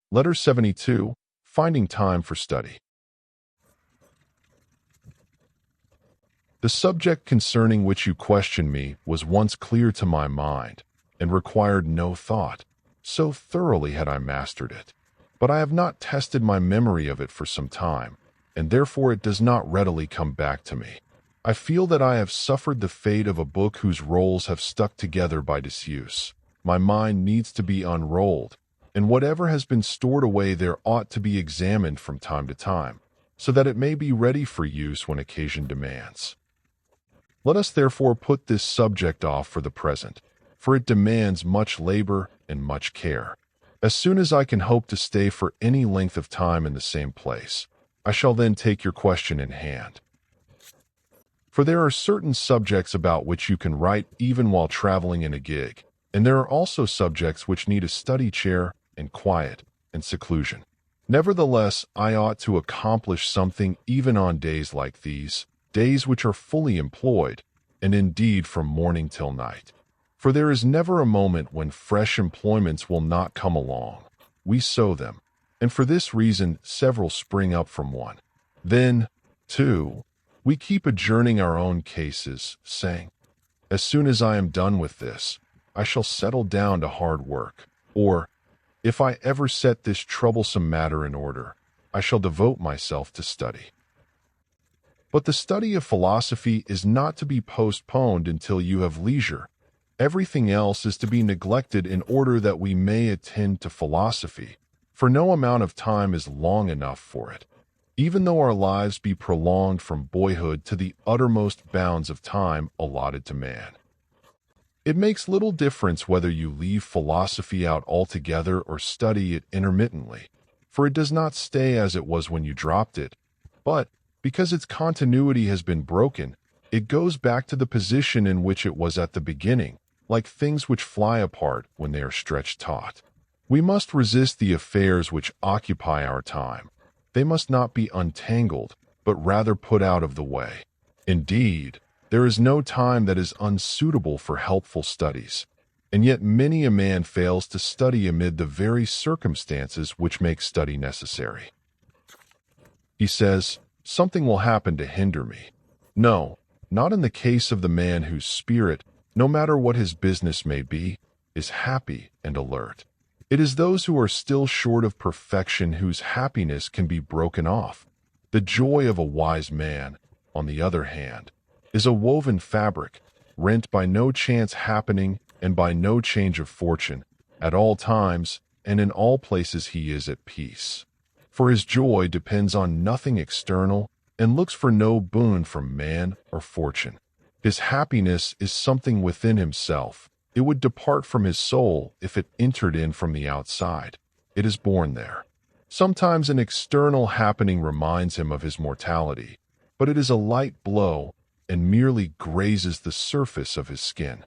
Letter 72, Finding Time for Study. The subject concerning which you question me was once clear to my mind, and required no thought, so thoroughly had I mastered it. But I have not tested my memory of it for some time, and therefore it does not readily come back to me. I feel that I have suffered the fate of a book whose rolls have stuck together by disuse. My mind needs to be unrolled, and whatever has been stored away there ought to be examined from time to time, so that it may be ready for use when occasion demands. Let us therefore put this subject off for the present, for it demands much labor and much care. As soon as I can hope to stay for any length of time in the same place, I shall then take your question in hand. For there are certain subjects about which you can write even while traveling in a gig, and there are also subjects which need a study chair and quiet and seclusion. Nevertheless, I ought to accomplish something even on days like these, days which are fully employed, and indeed from morning till night. For there is never a moment when fresh employments will not come along. We sow them, and for this reason several spring up from one. Then, too, we keep adjourning our own cases, saying, as soon as I am done with this, I shall settle down to hard work, or, if I ever set this troublesome matter in order, I shall devote myself to study. But the study of philosophy is not to be postponed until you have leisure. Everything else is to be neglected in order that we may attend to philosophy, for no amount of time is long enough for it. Even though our lives be prolonged from boyhood to the uttermost bounds of time allotted to man. It makes little difference whether you leave philosophy out altogether or study it intermittently, for it does not stay as it was when you dropped it, but, because its continuity has been broken, it goes back to the position in which it was at the beginning, like things which fly apart when they are stretched taut. We must resist the affairs which occupy our time. They must not be untangled, but rather put out of the way. Indeed, there is no time that is unsuitable for helpful studies, and yet many a man fails to study amid the very circumstances which make study necessary. He says, something will happen to hinder me. No, not in the case of the man whose spirit, no matter what his business may be, is happy and alert. It is those who are still short of perfection whose happiness can be broken off. The joy of a wise man, on the other hand, is a woven fabric, rent by no chance happening and by no change of fortune. At all times and in all places he is at peace. For his joy depends on nothing external and looks for no boon from man or fortune. His happiness is something within himself. It would depart from his soul if it entered in from the outside. It is born there. Sometimes an external happening reminds him of his mortality, but it is a light blow and merely grazes the surface of his skin.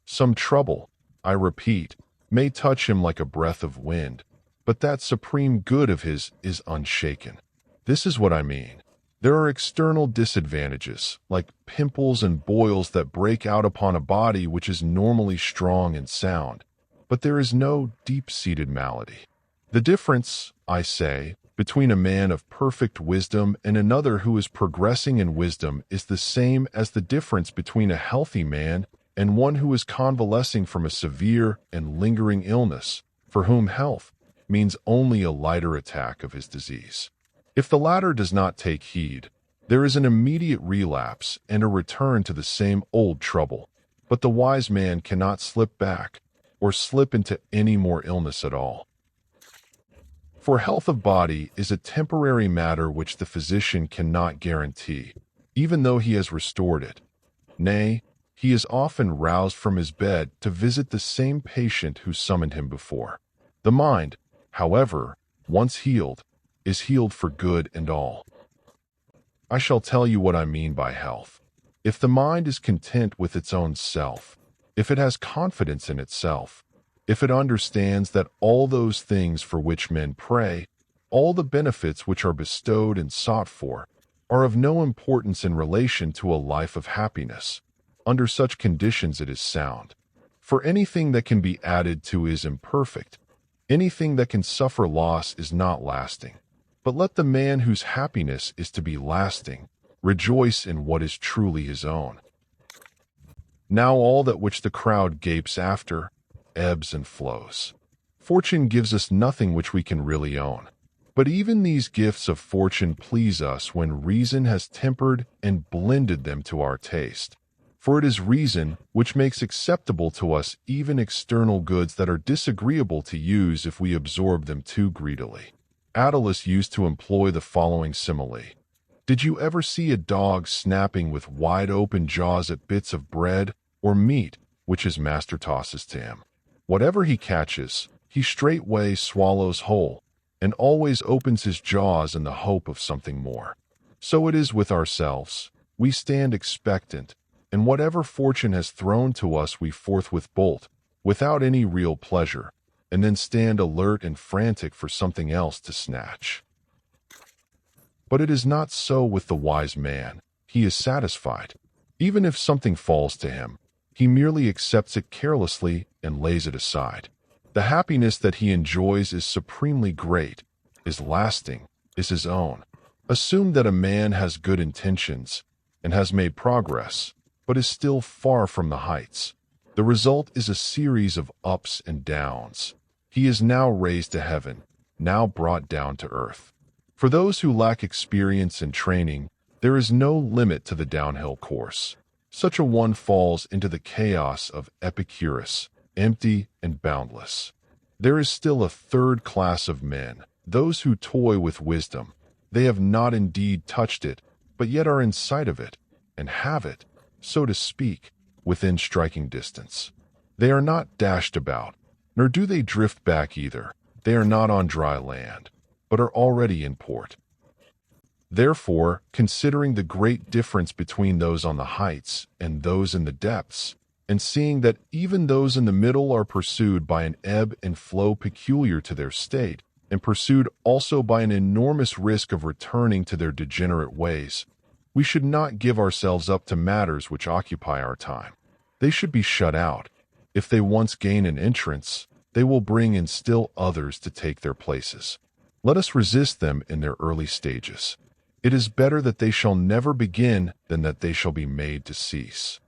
Some trouble, I repeat, may touch him like a breath of wind, but that supreme good of his is unshaken. This is what I mean. There are external disadvantages, like pimples and boils that break out upon a body which is normally strong and sound, but there is no deep-seated malady. The difference, I say, between a man of perfect wisdom and another who is progressing in wisdom is the same as the difference between a healthy man and one who is convalescing from a severe and lingering illness, for whom health means only a lighter attack of his disease. If the latter does not take heed, there is an immediate relapse and a return to the same old trouble, but the wise man cannot slip back or slip into any more illness at all. For health of body is a temporary matter which the physician cannot guarantee, even though he has restored it. Nay, he is often roused from his bed to visit the same patient who summoned him before. The mind, however, once healed, is healed for good and all. I shall tell you what I mean by health. If the mind is content with its own self, if it has confidence in itself, if it understands that all those things for which men pray, all the benefits which are bestowed and sought for, are of no importance in relation to a life of happiness, under such conditions it is sound. For anything that can be added to is imperfect, Anything that can suffer loss is not lasting. But let the man whose happiness is to be lasting rejoice in what is truly his own. Now all that which the crowd gapes after ebbs and flows. Fortune gives us nothing which we can really own. But even these gifts of fortune please us when reason has tempered and blended them to our taste. For it is reason which makes acceptable to us even external goods that are disagreeable to use if we absorb them too greedily. Attalus used to employ the following simile. Did you ever see a dog snapping with wide-open jaws at bits of bread or meat which his master tosses to him? Whatever he catches, he straightway swallows whole, and always opens his jaws in the hope of something more. So it is with ourselves. We stand expectant, and whatever fortune has thrown to us we forthwith bolt, without any real pleasure, and then stand alert and frantic for something else to snatch. But it is not so with the wise man. He is satisfied. Even if something falls to him, he merely accepts it carelessly and lays it aside. The happiness that he enjoys is supremely great, is lasting, is his own. Assume that a man has good intentions and has made progress, but is still far from the heights. The result is a series of ups and downs. He is now raised to heaven, now brought down to earth. For those who lack experience and training, there is no limit to the downhill course. Such a one falls into the chaos of Epicurus, empty and boundless. There is still a third class of men, those who toy with wisdom. They have not indeed touched it, but yet are in sight of it, and have it, so to speak, within striking distance. They are not dashed about, nor do they drift back either. They are not on dry land, but are already in port. Therefore, considering the great difference between those on the heights and those in the depths, and seeing that even those in the middle are pursued by an ebb and flow peculiar to their state, and pursued also by an enormous risk of returning to their degenerate ways, we should not give ourselves up to matters which occupy our time. They should be shut out. If they once gain an entrance, they will bring in still others to take their places. Let us resist them in their early stages. It is better that they shall never begin than that they shall be made to cease.